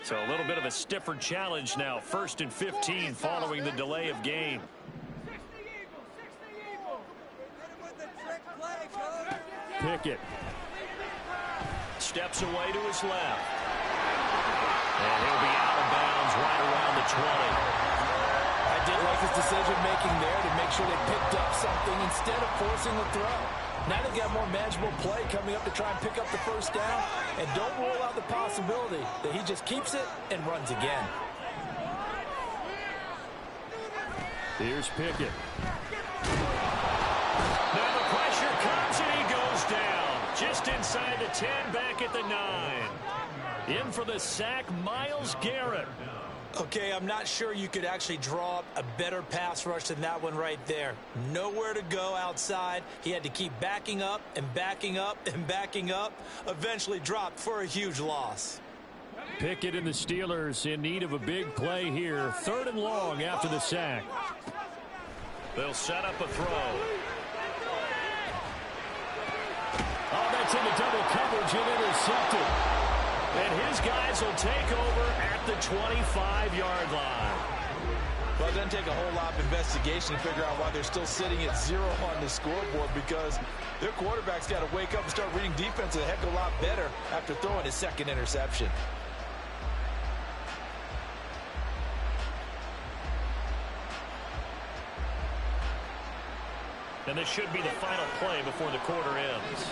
So a little bit of a stiffer challenge now. 1st and 15 following the delay of game. Pickett steps away to his left. And he'll be out of bounds right around the 20. I did like his decision-making there to make sure they picked up something instead of forcing the throw. Now they've got more manageable play coming up to try and pick up the first down. And don't rule out the possibility that he just keeps it and runs again. Here's Pickett. Now the pressure comes and he goes down. Just inside the 10, back at the 9. In for the sack, Myles Garrett. Okay, I'm not sure you could actually draw up a better pass rush than that one right there. Nowhere to go outside. He had to keep backing up and backing up and backing up. Eventually dropped for a huge loss. Pickett and the Steelers in need of a big play here. 3rd and long after the sack. They'll set up a throw. Oh, that's into double coverage and intercepted. And his guys will take over at the 25-yard line. Well, it doesn't take a whole lot of investigation to figure out why they're still sitting at 0 on the scoreboard, because their quarterback's got to wake up and start reading defense a heck of a lot better after throwing his 2nd interception. And this should be the final play before the quarter ends.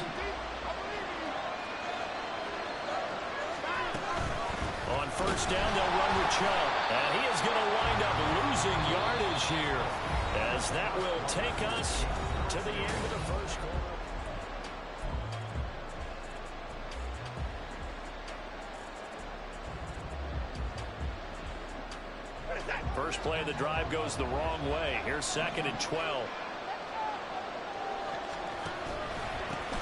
On 1st down, they'll run with Chubb. And he is going to wind up losing yardage here, as that will take us to the end of the 1st quarter. First play of the drive goes the wrong way. Here's 2nd and 12.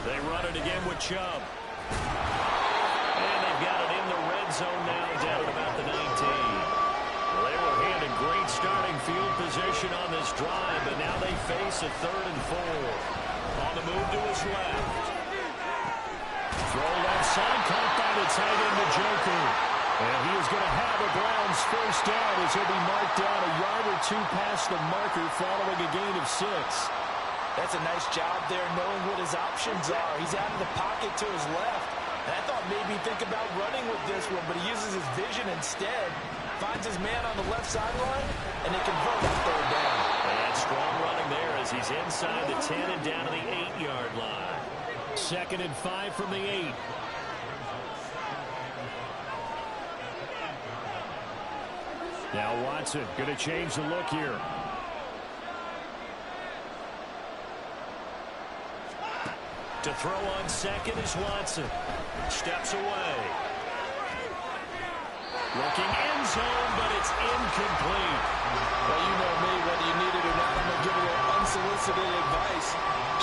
They run it again with Chubb. And they've got it in the red zone now, down at about the 19. They were handed great starting field position on this drive, but now they face a 3rd and 4. On the move to his left. Throw left side, caught by the tight end, the Joker. And he is going to have a Browns 1st down as he'll be marked down a yard or 2 past the marker following a gain of 6. That's a nice job there knowing what his options are. He's out of the pocket to his left. And I thought maybe he'd think about running with this one, but he uses his vision instead. Finds his man on the left sideline, and they convert that 3rd down. And strong running there as he's inside the 10 and down to the 8-yard line. 2nd and 5 from the 8. Now Watson going to change the look here. To throw on 2nd is Watson. Steps away. Looking end zone, but it's incomplete. Well, you know me, whether you need it or not, I'm going to give you unsolicited advice.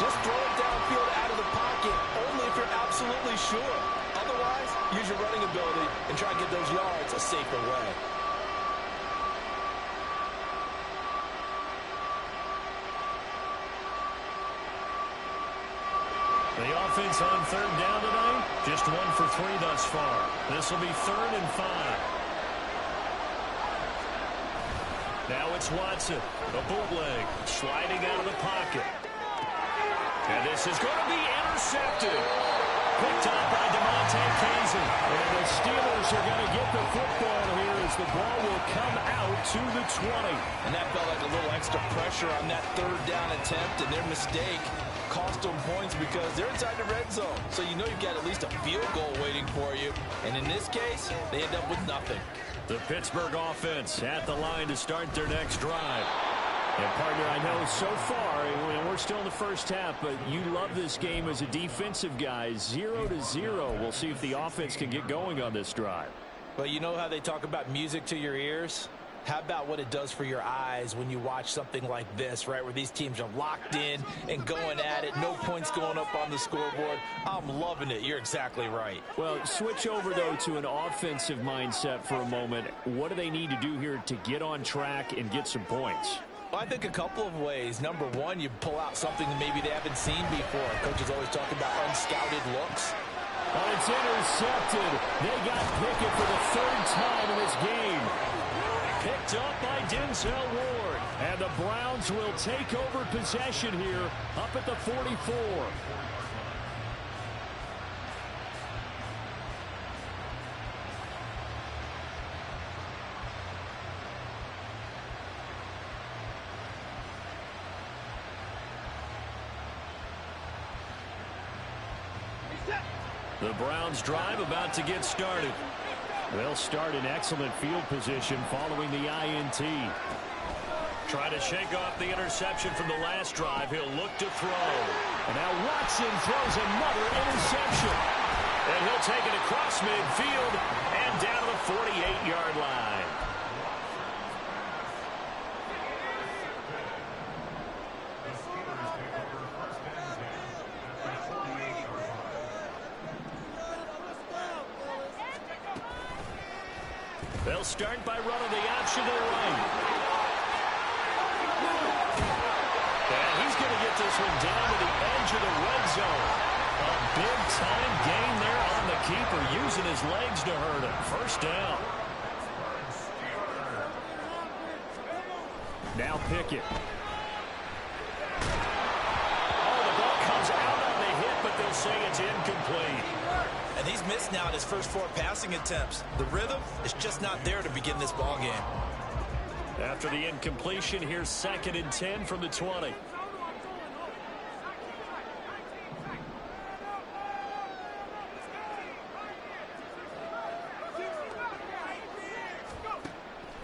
Just throw it downfield out of the pocket, only if you're absolutely sure. Otherwise, use your running ability and try to get those yards a safer way. The offense on 3rd down tonight, just 1 for 3 thus far. This will be 3rd and 5. Now it's Watson, a bootleg, sliding out of the pocket. And this is going to be intercepted. Picked up by DeMonte Kazin. And the Steelers are going to get the football here as the ball will come out to the 20. And that felt like a little extra pressure on that 3rd down attempt, and their mistake cost them points because they're inside the red zone. So you know you've got at least a field goal waiting for you. And in this case, they end up with nothing. The Pittsburgh offense at the line to start their next drive. And, partner, I know so far, we're still in the 1st half, but you love this game as a defensive guy. 0-0. We'll see if the offense can get going on this drive. But you know how they talk about music to your ears? How about what it does for your eyes when you watch something like this, right, where these teams are locked in and going at it, no points going up on the scoreboard? I'm loving it. You're exactly right. Well, switch over, though, to an offensive mindset for a moment. What do they need to do here to get on track and get some points? Well, I think a couple of ways. Number one, you pull out something that maybe they haven't seen before. Coaches always talk about unscouted looks. Oh, it's intercepted. They got Pickett for the third time in this game. Picked up by Denzel Ward. And the Browns will take over possession here up at the 44. The Browns drive about to get started. They'll start in excellent field position following the INT. Trying to shake off the interception from the last drive. He'll look to throw. And now Watson throws another interception. And he'll take it across midfield and down to the 48-yard line. They'll start by running the option to the right. And he's going to get this one down to the edge of the red zone. A big-time gain there on the keeper, using his legs to hurt him. First down. Now Pickett. Oh, the ball comes out on the hit, but they'll say it's incomplete. And he's missed now in his first 4 passing attempts. The rhythm is just not there to begin this ball game. After the incompletion, here's 2nd and 10 from the 20.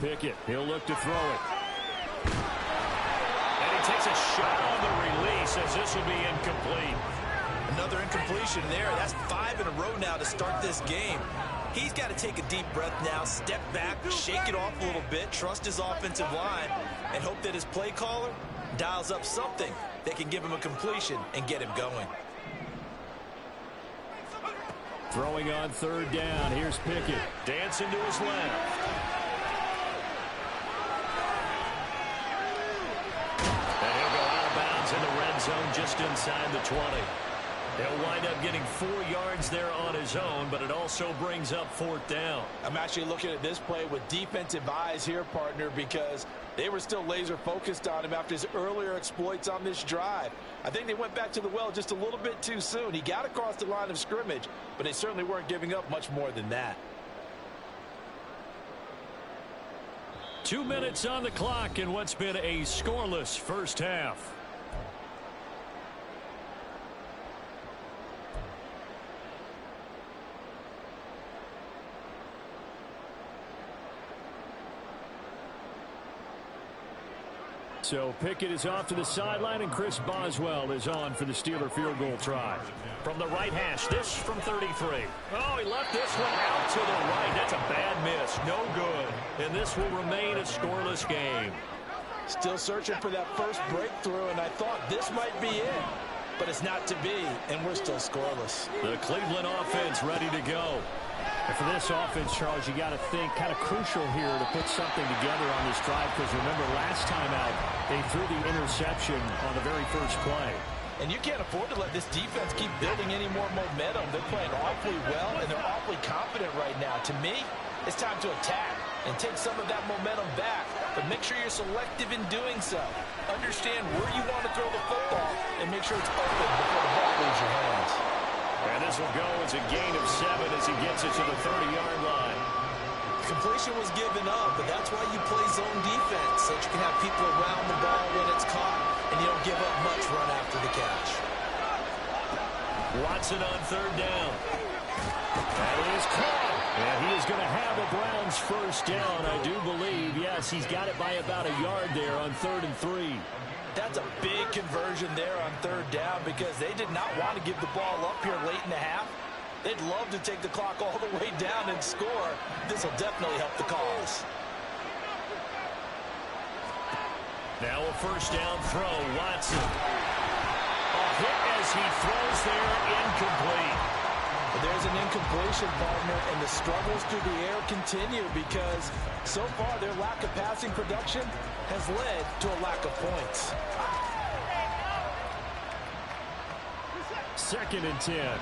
Pickett, he'll look to throw it. And he takes a shot on the release as this will be incomplete. Another incompletion there. That's 5 in a row now to start this game. He's got to take a deep breath now, step back, shake it off a little bit, trust his offensive line, and hope that his play caller dials up something that can give him a completion and get him going. Throwing on 3rd down. Here's Pickett. Dancing to his left. And he'll go out of bounds in the red zone just inside the 20. He'll wind up getting 4 yards there on his own, but it also brings up 4th down. I'm actually looking at this play with defensive eyes here, partner, because they were still laser focused on him after his earlier exploits on this drive. I think they went back to the well just a little bit too soon. He got across the line of scrimmage, but they certainly weren't giving up much more than that. 2 minutes on the clock in what's been a scoreless first half. So Pickett is off to the sideline, and Chris Boswell is on for the Steeler field goal try. From the right hash, this from 33. Oh, he left this one out to the right. That's a bad miss. No good. And this will remain a scoreless game. Still searching for that first breakthrough, and I thought this might be it. But it's not to be, and we're still scoreless. The Cleveland offense ready to go. And for this offense, Charles, you got to think kind of crucial here to put something together on this drive, because remember last time out they threw the interception on the very first play. And you can't afford to let this defense keep building any more momentum. They're playing awfully well, and they're awfully confident right now. To me, it's time to attack and take some of that momentum back, but make sure you're selective in doing so. Understand where you want to throw the football and make sure it's open before the ball leaves your hands. And this will go as a gain of 7 as he gets it to the 30-yard line. Completion was given up, but that's why you play zone defense, so that you can have people around the ball when it's caught, and you don't give up much run after the catch. Watson on 3rd down. That is caught. And he is going to have a Browns first down, I do believe. Yes, he's got it by about a yard there on 3rd and 3. That's a big conversion there on 3rd down, because they did not want to give the ball up here late in the half. They'd love to take the clock all the way down and score. This will definitely help the cause. Now a first down throw, Watson. A hit as he throws there, incomplete. But there's an incompletion, partner, and the struggles through the air continue, because so far their lack of passing production has led to a lack of points. 2nd and 10.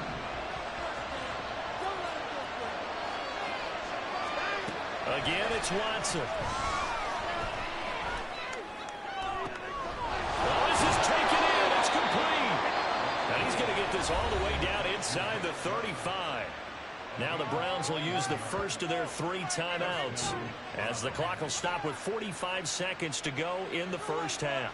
Again, it's Watson. Oh, this is taken in. It's complete. And he's going to get this all the way down inside the 35. Now the Browns will use the first of their 3 timeouts as the clock will stop with 45 seconds to go in the first half.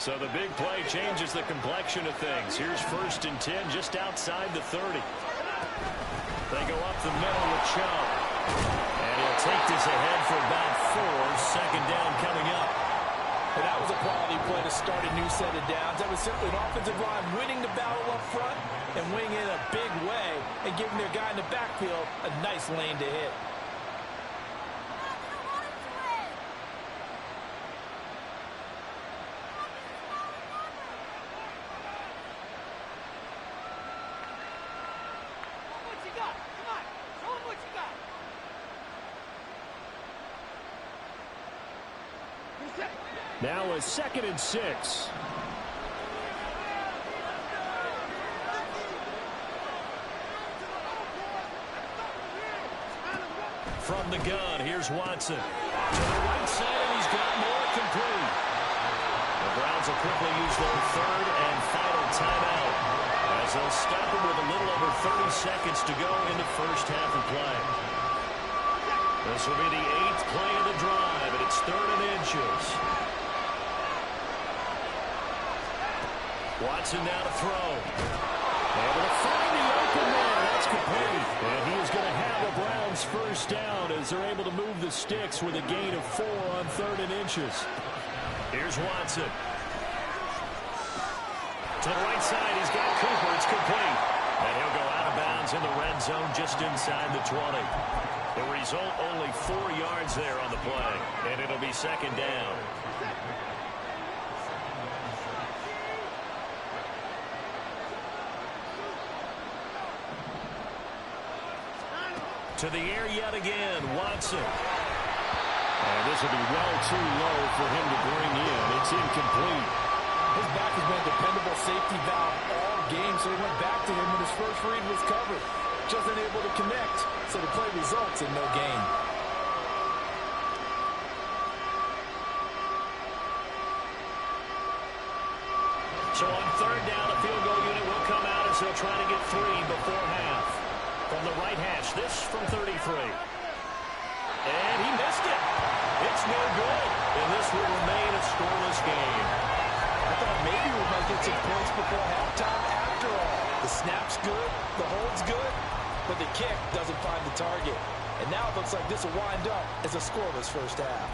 So the big play changes the complexion of things. Here's 1st and 10 just outside the 30. They go up the middle with Chubb. And he'll take this ahead for about 4. Second down coming up. And that was a quality play to start a new set of downs. That was simply an offensive line winning the battle up front and winning it in a big way and giving their guy in the backfield a nice lane to hit. Now a 2nd and 6. From the gun, here's Watson. To the right side, and he's got more complete. The Browns will quickly use their 3rd and final timeout as they'll stop him with a little over 30 seconds to go in the first half of play. This will be the 8th play of the drive, and it's 3rd and inches. Watson now to throw. Able to find the open man. That's complete. And he is going to have a Browns first down as they're able to move the sticks with a gain of 4 on 3rd and inches. Here's Watson. To the right side, he's got Cooper. It's complete. And he'll go out of bounds in the red zone just inside the 20. The result, only 4 yards there on the play. And it'll be second down. To the air yet again, Watson. And this will be well too low for him to bring in. It's incomplete. His back has been a dependable safety valve all game, so he went back to him when his first read was covered. Just unable to connect, so the play results in no gain. So on 3rd down, the field goal unit will come out as they'll try to get 3 before half. From the right hash, this from 33. And he missed it. It's no good. And this will remain a scoreless game. I thought maybe we might get some points before halftime after all. The snap's good, the hold's good, but the kick doesn't find the target. And now it looks like this will wind up as a scoreless first half.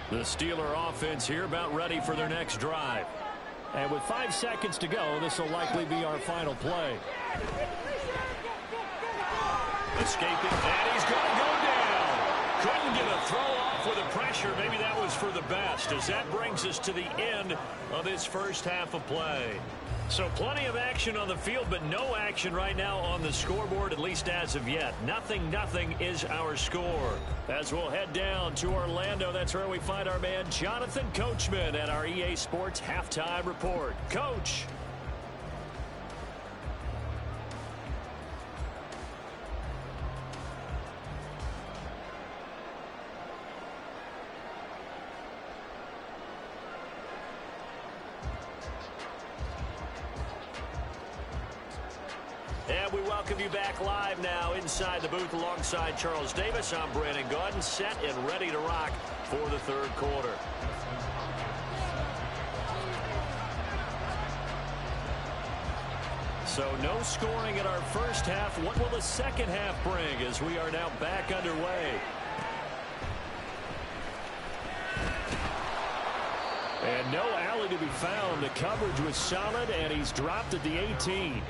The Steeler offense here about ready for their next drive. And with 5 seconds to go, this will likely be our final play. Escaping, and he's going to go down. Couldn't get a throw off with the pressure. Maybe that was for the best, as that brings us to the end of this first half of play. So plenty of action on the field, but no action right now on the scoreboard, at least as of yet. 0-0 is our score. As we'll head down to Orlando, that's where we find our man Jonathan Coachman at our EA Sports Halftime Report. Coach. And we welcome you back live now inside the booth alongside Charles Davis. I'm Brandon Gaudin, set and ready to rock for the 3rd quarter. So no scoring in our first half. What will the second half bring as we are now back underway? And no alley to be found. The coverage was solid, and he's dropped at the 18.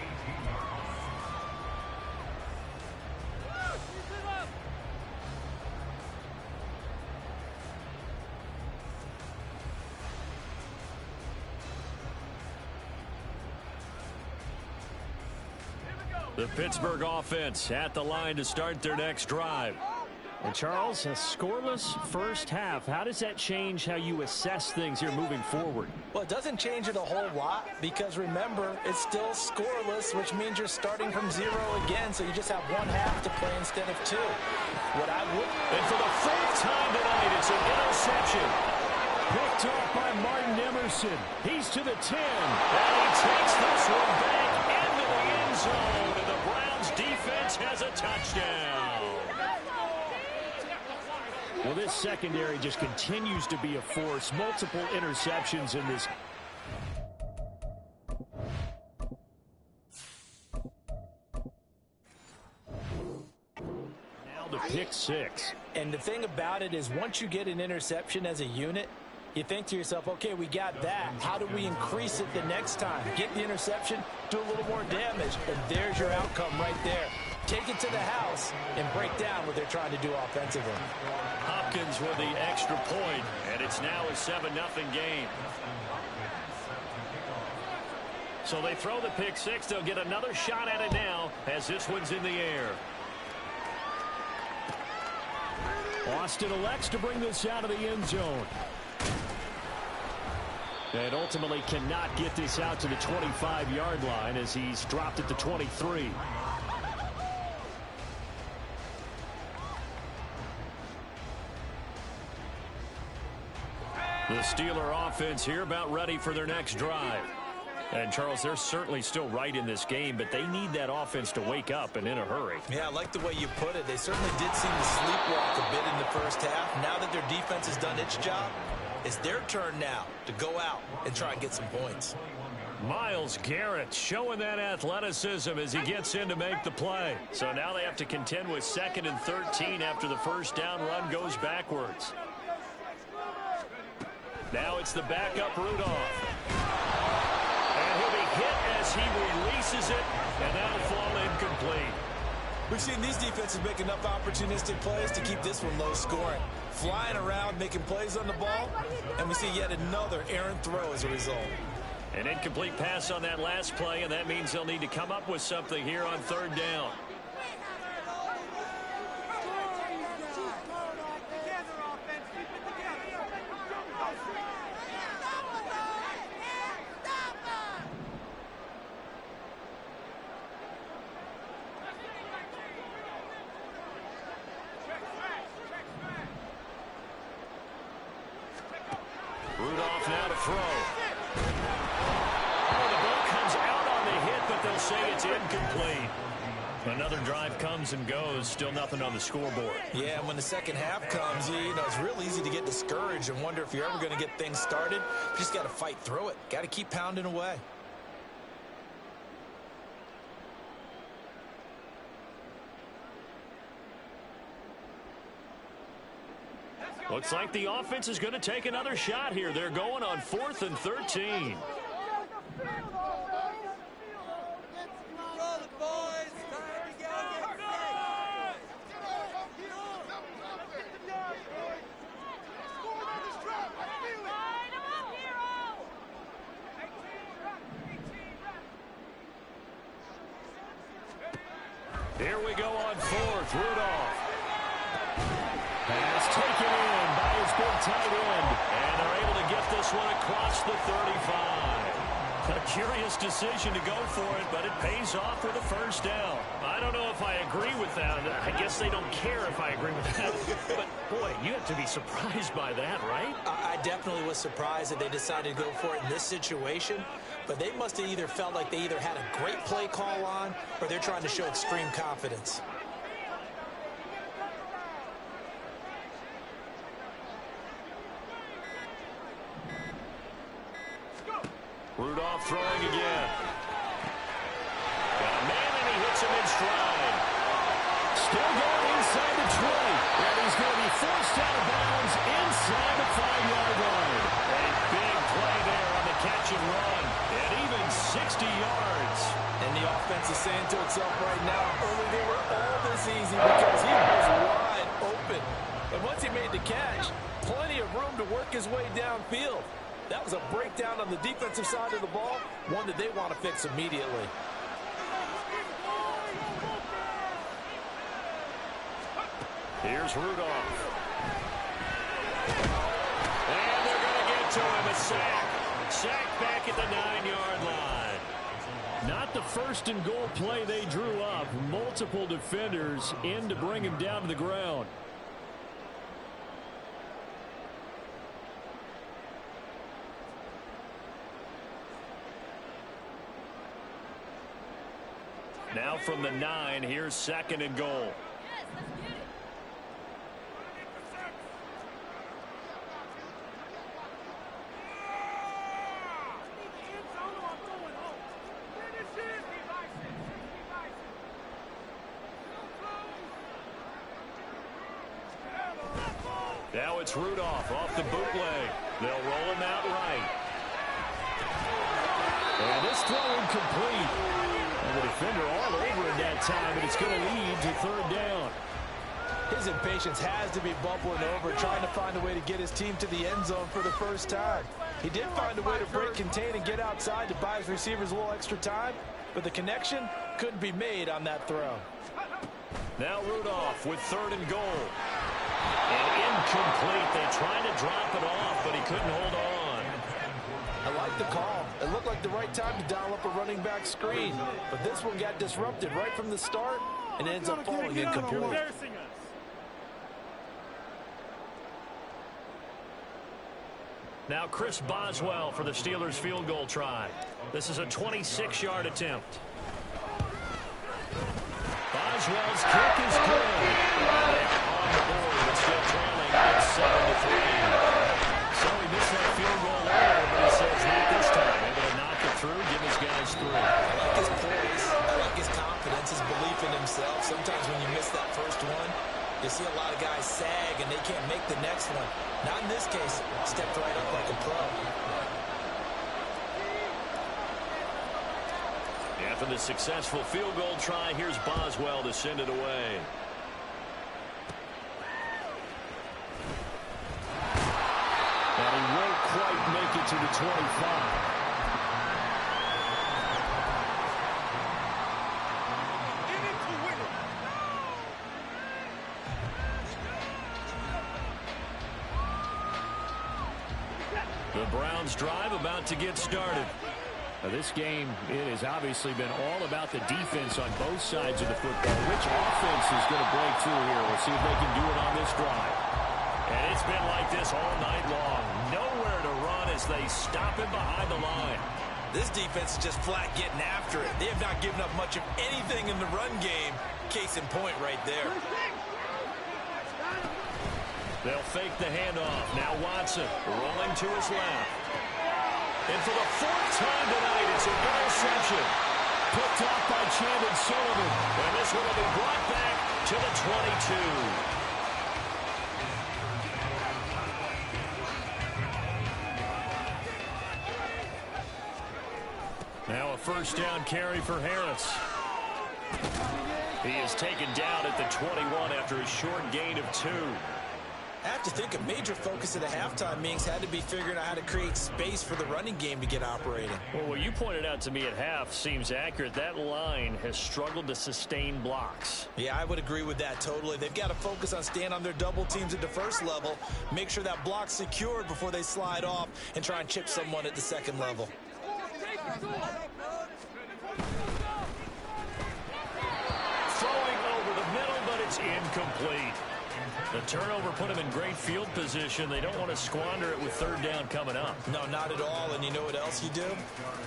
The Pittsburgh offense at the line to start their next drive. And Charles, a scoreless first half. How does that change how you assess things here moving forward? Well, it doesn't change it a whole lot because, remember, it's still scoreless, which means you're starting from 0 again, so you just have one half to play instead of 2. What I would... And for the fourth time tonight, it's an interception. Picked off by Martin Emerson. He's to the 10. And he takes this one back into the end zone, and the Browns defense has a touchdown. Well, this secondary just continues to be a force. Multiple interceptions in this. Now the pick 6. And the thing about it is once you get an interception as a unit, you think to yourself, okay, we got that. How do we increase it the next time? Get the interception, do a little more damage, and there's your outcome right there. Take it to the house and break down what they're trying to do offensively. Hopkins with the extra point, and it's now a 7-0 game. So they throw the pick 6. They'll get another shot at it now as this one's in the air. Austin elects to bring this out of the end zone. And ultimately cannot get this out to the 25-yard line as he's dropped at the 23. The Steeler offense here about ready for their next drive. And, Charles, they're certainly still right in this game, but they need that offense to wake up and in a hurry. Yeah, I like the way you put it. They certainly did seem to sleepwalk a bit in the first half. Now that their defense has done its job, it's their turn now to go out and try and get some points. Myles Garrett showing that athleticism as he gets in to make the play. So now they have to contend with 2nd and 13 after the first down run goes backwards. Now it's the backup Rudolph. And he'll be hit as he releases it, and that'll fall incomplete. We've seen these defenses make enough opportunistic plays to keep this one low scoring. Flying around, making plays on the ball, and we see yet another errant throw as a result. An incomplete pass on that last play, and that means they'll need to come up with something here on 3rd down. Rudolph now to throw. Oh, the ball comes out on the hit, but they'll say it's incomplete. Another drive comes and goes, still nothing on the scoreboard. Yeah, and when the second half comes, you know, it's real easy to get discouraged and wonder if you're ever going to get things started. You just got to fight through it. Got to keep pounding away. Looks like the offense is going to take another shot here. They're going on 4th and 13. Here we go on 4th. Rudolph. Pass taken in by his big tight end. And they're able to get this one across the 35. A curious decision to go for it, but it pays off with a first down. I don't know if I agree with that. I guess they don't care if I agree with that. But, boy, you have to be surprised by that, right? I definitely was surprised that they decided to go for it in this situation. But they must have either felt like they either had a great play call on or they're trying to show extreme confidence. Rudolph throwing again. Got a man, and he hits him in stride. Still going inside the 20. And he's going to be forced out of bounds inside the 5-yard line. A big play there on the catch and run. And even 60 yards. And the offense is saying to itself right now, early they were all this easy because he was wide open. And once he made the catch, plenty of room to work his way downfield. That was a breakdown on the defensive side of the ball, one that they want to fix immediately. Here's Rudolph. And they're going to get to him. A sack. Sack back at the 9-yard line. Not the first and goal play they drew up. Multiple defenders in to bring him down to the ground. Now from the 9, here's 2nd and goal. Now it's Rudolph off the bootleg. They'll roll him out right. And this throw incomplete. And the defender all over it that time, and it's going to lead to 3rd down. His impatience has to be bubbling over, trying to find a way to get his team to the end zone for the first time. He did find a way to break, contain, and get outside to buy his receivers a little extra time, but the connection couldn't be made on that throw. Now Rudolph with 3rd and goal. And incomplete. They tried to drop it off, but he couldn't hold on. I like the call. It looked like the right time to dial up a running back screen, but this one got disrupted right from the start and ends up falling incomplete. Now Chris Boswell for the Steelers field goal try. This is a 26-yard attempt. Boswell's kick is good. On the board, but still trailing at 7-3. So he missed that field goal earlier, but he says not this time. Able to knock it through, give his guys 3. I like his poise. I like his confidence, his belief in himself. Sometimes when you miss that first one, you see a lot of guys sag and they can't make the next one. Not in this case. Stepped right up like a pro. After the successful field goal try, here's Boswell to send it away. And he won't quite make it to the 25. The Browns drive about to get started. Now this game, it has obviously been all about the defense on both sides of the football. Which offense is going to break through here? We'll see if they can do it on this drive. And it's been like this all night long. Nowhere to run as they stop him behind the line. This defense is just flat getting after it. They have not given up much of anything in the run game. Case in point right there. They'll fake the handoff. Now Watson rolling to his left. And for the 4th time tonight, it's an interception. Picked off by Chandon Sullivan. And this one will be brought back to the 22. Now a 1st down carry for Harris. He is taken down at the 21 after a short gain of 2. I have to think a major focus of the halftime meetings had to be figuring out how to create space for the running game to get operating. Well, what you pointed out to me at half seems accurate. That line has struggled to sustain blocks. Yeah, I would agree with that totally. They've got to focus on staying on their double teams at the first level, make sure that block's secured before they slide off and try and chip someone at the second level. Throwing over the middle, but it's incomplete. The turnover put him in great field position. They don't want to squander it with 3rd down coming up. No, not at all. And you know what else you do?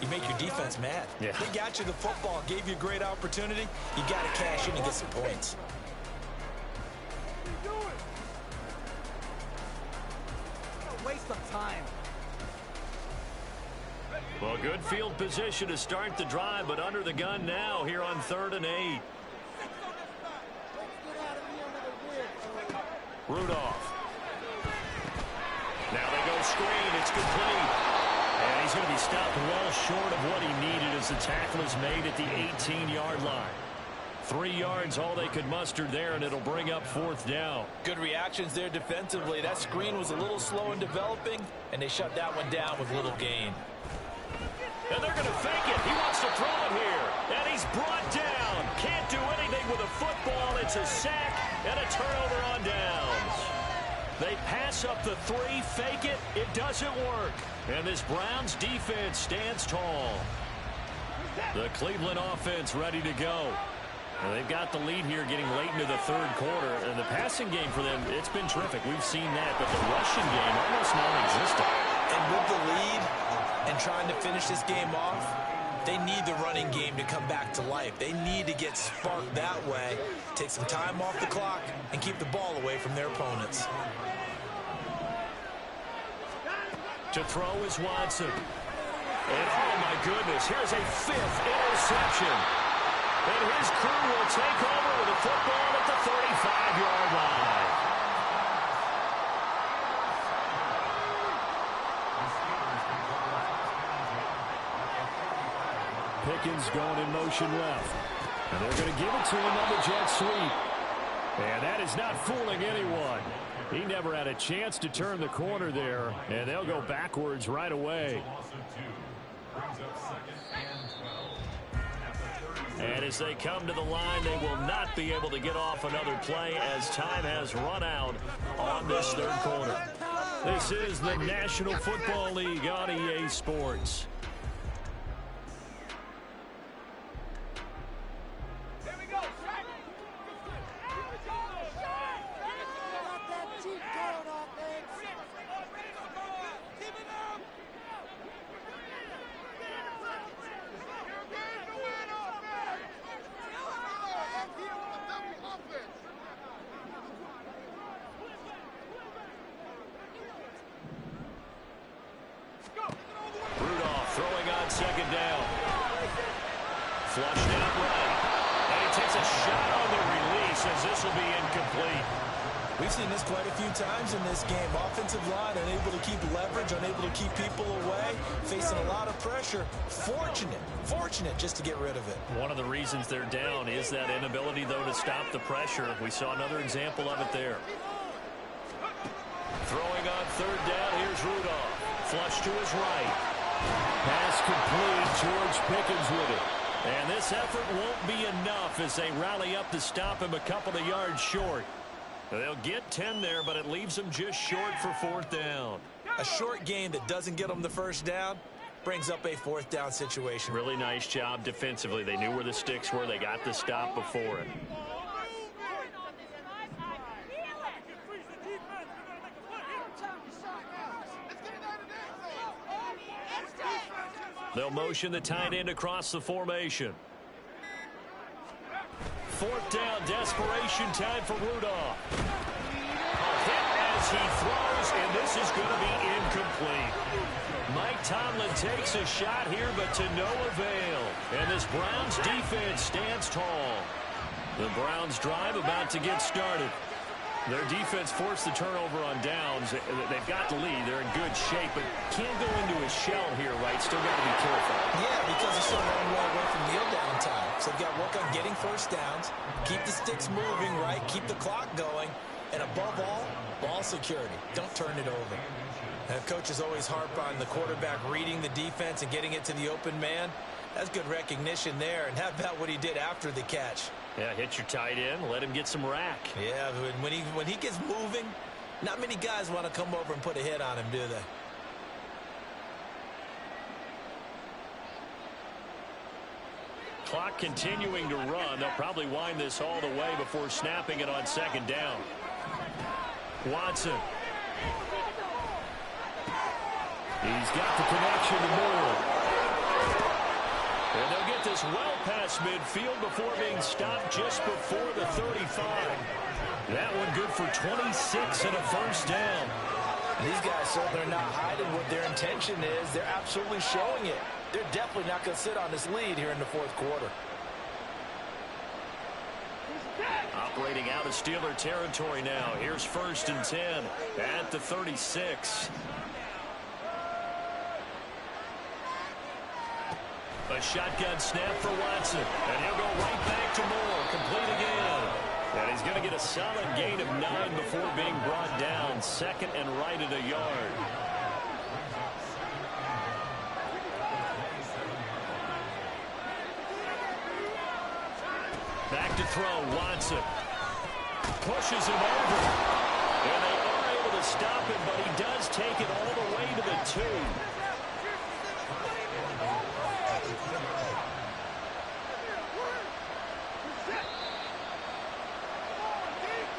You make your defense mad. Yeah. They got you the football, gave you a great opportunity. You got to cash in and get some points. Waste of time. Well, good field position to start the drive, but under the gun now here on 3rd and 8. Rudolph. Now they go screen. It's complete. And he's going to be stopped well short of what he needed as the tackle is made at the 18-yard line. 3 yards, all they could muster there, and it'll bring up 4th down. Good reactions there defensively. That screen was a little slow in developing, and they shut that one down with little gain. And they're going to fake it. He wants to throw it here. And he's brought down. Can't do anything with a football. It's a sack, And a turnover on downs. They pass up the three, fake it. It doesn't work. And this Browns defense stands tall. The Cleveland offense ready to go. And they've got the lead here getting late into the third quarter. And the passing game for them, it's been terrific. We've seen that. But the rushing game, almost non-existent. And with the lead and trying to finish this game off, they need the running game to come back to life. They need to get sparked that way, take some time off the clock, and keep the ball away from their opponents. To throw is Watson. And oh my goodness, here's a fifth interception. And his crew will take over with the football at the 35-yard line. Pickens going in motion left. And they're going to give it to him on the jet sweep. And that is not fooling anyone. He never had a chance to turn the corner there, and they'll go backwards right away. And as they come to the line, they will not be able to get off another play as time has run out on this third quarter. This is the National Football League on EA Sports. Second down. Flushed out right. And he takes a shot on the release as this will be incomplete. We've seen this quite a few times in this game. Offensive line unable to keep leverage, unable to keep people away, facing a lot of pressure. Fortunate just to get rid of it. One of the reasons they're down is that inability, though, to stop the pressure. We saw another example of it there. Throwing on third down, here's Rudolph. Flush to his right. Pass complete. George Pickens with it. And this effort won't be enough as they rally up to stop him a couple of yards short. They'll get 10 there, but it leaves them just short for fourth down. A short gain that doesn't get them the first down brings up a fourth down situation. Really nice job defensively. They knew where the sticks were. They got the stop before it. They'll motion the tight end across the formation. Fourth down, desperation time for Rudolph. A hit as he throws, and this is going to be incomplete. Mike Tomlin takes a shot here, but to no avail. And this Browns defense stands tall. The Browns drive about to get started. Their defense forced the turnover on downs. They've got the lead. They're in good shape, but can't go into a shell here, right? Still got to be careful. Yeah, because they're still running well away from kneel down time. So they've got to work on getting first downs, keep the sticks moving, right? Keep the clock going. And above all, ball security. Don't turn it over. And coaches always harp on the quarterback reading the defense and getting it to the open man. That's good recognition there. And how about what he did after the catch? Yeah, hit your tight end, let him get some rack. Yeah, when he gets moving, not many guys want to come over and put a hit on him, do they? Clock continuing to run. They'll probably wind this all the way before snapping it on second down. Watson. He's got the connection to Moore. And they'll get this well past midfield before being stopped just before the 35. That one good for 26 and a first down. These guys certainly are not hiding what their intention is. They're absolutely showing it. They're definitely not going to sit on this lead here in the fourth quarter. Operating out of Steeler territory now. Here's first and 10 at the 36. A shotgun snap for Watson. And he'll go right back to Moore. Complete again. And he's going to get a solid gain of 9 before being brought down. Second and right at a yard. Back to throw, Watson. Pushes him over. And they are able to stop him, but he does take it all the way to the 2.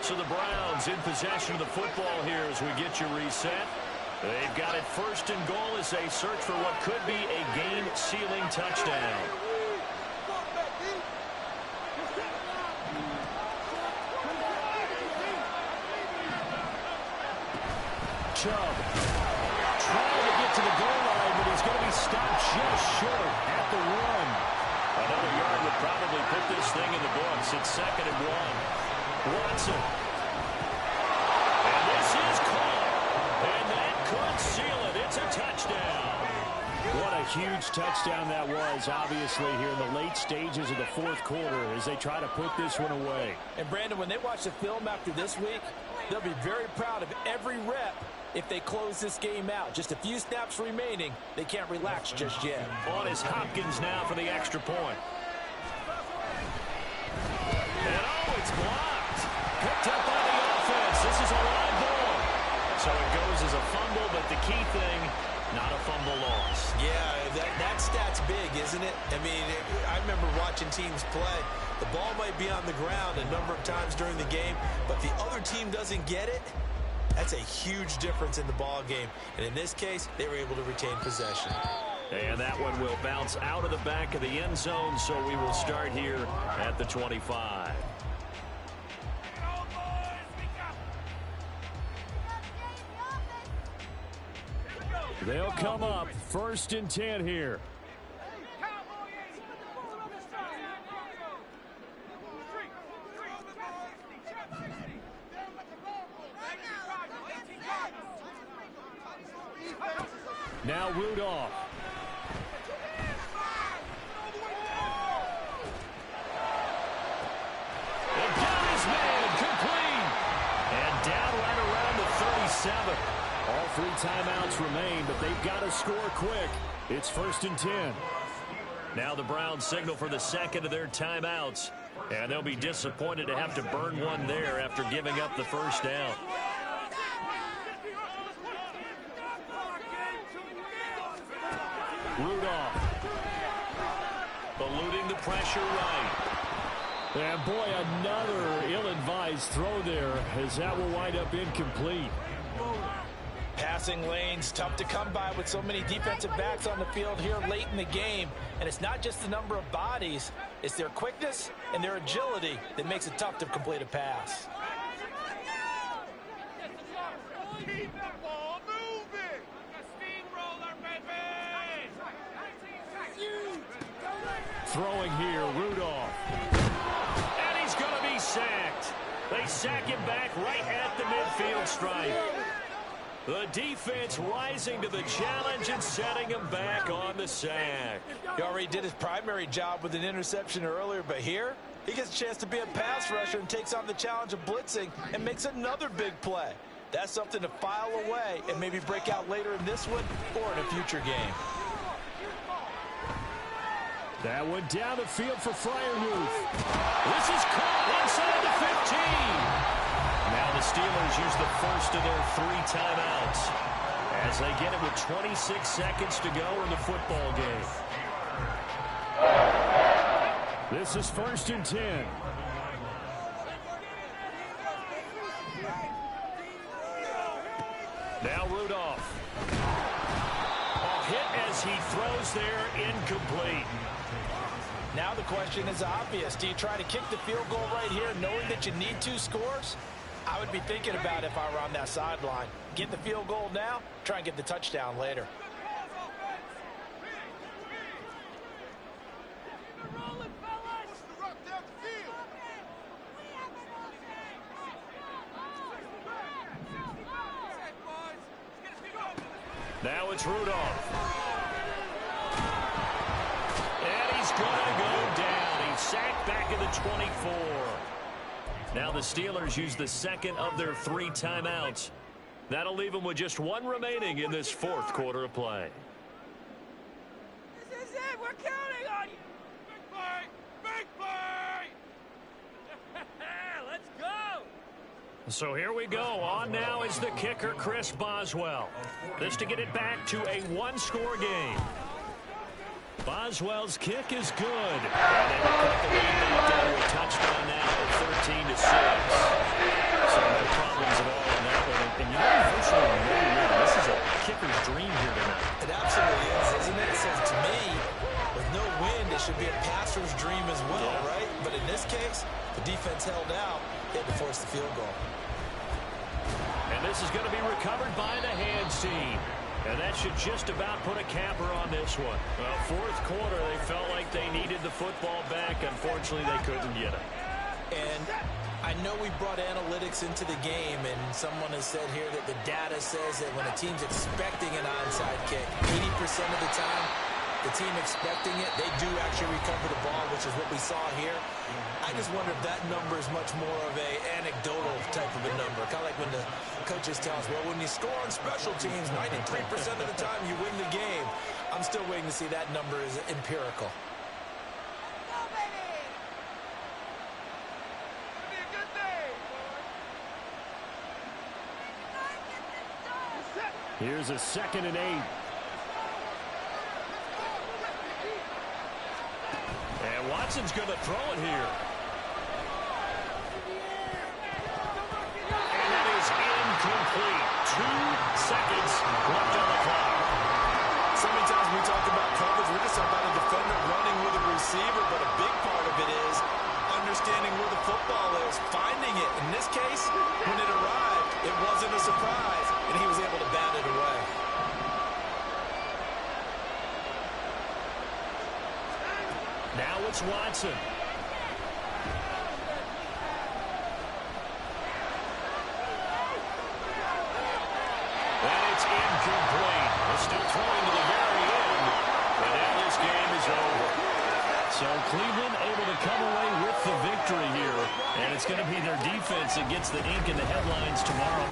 So the Browns in possession of the football here as we get you reset. They've got it first and goal as they search for what could be a game-sealing touchdown. Chubb trying to get to the goal line, but he's going to be stopped just short at the 1. Another yard would probably put this thing in the books. It's 2nd and 1. Watson. And this is caught. And that could seal it. It's a touchdown. What a huge touchdown that was, obviously, here in the late stages of the 4th quarter as they try to put this one away. And, Brandon, when they watch the film after this week, they'll be very proud of every rep if they close this game out. Just a few snaps remaining. They can't relax just yet. On is Hopkins now for the extra point. And, oh, it's blocked. Picked up by the offense. This is a live ball. So it goes as a fumble, but the key thing, not a fumble loss. Yeah, that stat's big, isn't it? I mean, I remember watching teams play. The ball might be on the ground a number of times during the game, but the other team doesn't get it. That's a huge difference in the ball game. And in this case, they were able to retain possession. And that one will bounce out of the back of the end zone, so we will start here at the 25. They'll come up 1st and 10 here. Now Rudolph. And down his man, complete. And down right around the 37. All 3 timeouts remain, but they've got to score quick. It's 1st and 10. Now the Browns signal for the 2nd of their timeouts. And they'll be disappointed to have to burn one there after giving up the first down. Rudolph. Eluding the pressure right. And boy, another ill-advised throw there as that will wind up incomplete. Passing lanes, tough to come by with so many defensive backs on the field here late in the game. And it's not just the number of bodies, it's their quickness and their agility that makes it tough to complete a pass. Keep the ball moving. Steamroller, baby. Throwing here, Rudolph. And he's going to be sacked. They sack him back right at the midfield stripe. The defense rising to the challenge and setting him back on the sack. He already did his primary job with an interception earlier, but here he gets a chance to be a pass rusher and takes on the challenge of blitzing and makes another big play. That's something to file away and maybe break out later in this one or in a future game. That went down the field for Freiermuth. This is caught inside the 15. Now the Steelers use the first of their 3 timeouts as they get it with 26 seconds to go in the football game. This is 1st and 10. Now Rudolph. A hit as he throws there, incomplete. Now the question is obvious. Do you try to kick the field goal right here knowing that you need 2 scores? I would be thinking about it if I were on that sideline. Get the field goal now, try and get the touchdown later. Now it's Rudolph. And he's going to go down. He's sacked back at the 24. Now the Steelers use the 2nd of their 3 timeouts. That'll leave them with just 1 remaining in this 4th quarter of play. This is it. We're counting on you. Big play. Big play. Let's go. So here we go. On now is the kicker, Chris Boswell. This to get it back to a one-score game. Boswell's kick is good. And they will cut the lead back down to a touchdown now at 13-6. So no problems at all in that one. And you know, virtually no win. This is a kicker's dream here tonight. It absolutely is, isn't it? So to me, with no win, it should be a passer's dream as well, right? But in this case, the defense held out. They had to force the field goal. And this is going to be recovered by the hands team. And that should just about put a capper on this one. Well, fourth quarter, they felt like they needed the football back. Unfortunately, they couldn't get it. And I know we brought analytics into the game, and someone has said here that the data says that when a team's expecting an onside kick, 80% of the time, the team expecting it, they do actually recover the ball, which is what we saw here. I just wonder if that number is much more of a anecdotal type of a number. Kind of like when the coaches tell us, well, when you score on special teams, 93% of the time you win the game. I'm still waiting to see that number is empirical. Here's a 2nd and 8. And Watson's going to throw it here. And that is incomplete. 2 seconds left on the clock. So many times we talk about coverage, we're just about a defender running with a receiver, but a big part of it is understanding where the football is, finding it. In this case, when it arrived, it wasn't a surprise, and he was able to bat it away. Now it's Watson. And it's incomplete. They're still throwing to the very end. And now this game is over. So Cleveland able to come away with the victory here. And it's going to be their defense that gets the ink in the headlines tomorrow.